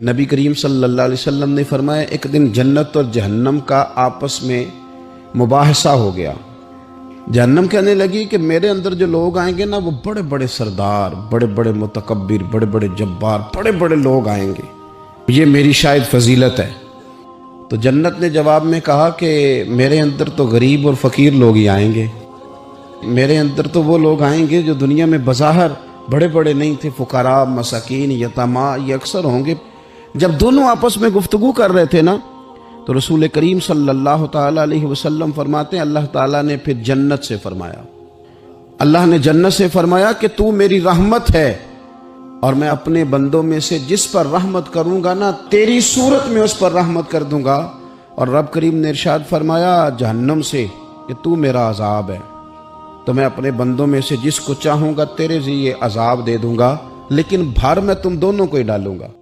नबी करीम सल्लल्लाहु अलैहि वसल्लम ने फरमाया, एक दिन जन्नत और जहन्नम का आपस में मुबाहसा हो गया। जहन्नम कहने लगी कि मेरे अंदर जो लोग आएंगे ना, वो बड़े बड़े सरदार, बड़े बड़े मुतकब्बिर, बड़े बड़े जब्बार, बड़े बड़े लोग आएंगे, ये मेरी शायद फजीलत है। तो जन्नत ने जवाब में कहा कि मेरे अंदर तो गरीब और फ़कीर लोग ही आएंगे, मेरे अंदर तो वो लोग आएंगे जो दुनिया में बज़ाहिर बड़े बड़े नहीं थे, फ़ुक़रा, मसाकीन, यतामा, ये अक्सर होंगे। जब दोनों आपस में गुफ्तगू कर रहे थे ना, तो रसूल करीम सल्लल्लाहु ताला अलैहि वसल्लम फरमाते हैं, अल्लाह ताला ने फिर जन्नत से फरमाया, अल्लाह ने जन्नत से फरमाया कि तू मेरी रहमत है और मैं अपने बंदों में से जिस पर रहमत करूंगा ना, तेरी सूरत में उस पर रहमत कर दूंगा। और रब करीम ने इरशाद फरमाया जहन्नम से कि तू मेरा अजाब है, तो मैं अपने बंदों में से जिसको चाहूंगा तेरे ज़रिए अजाब दे दूंगा, लेकिन भर मैं तुम दोनों को ही डालूंगा।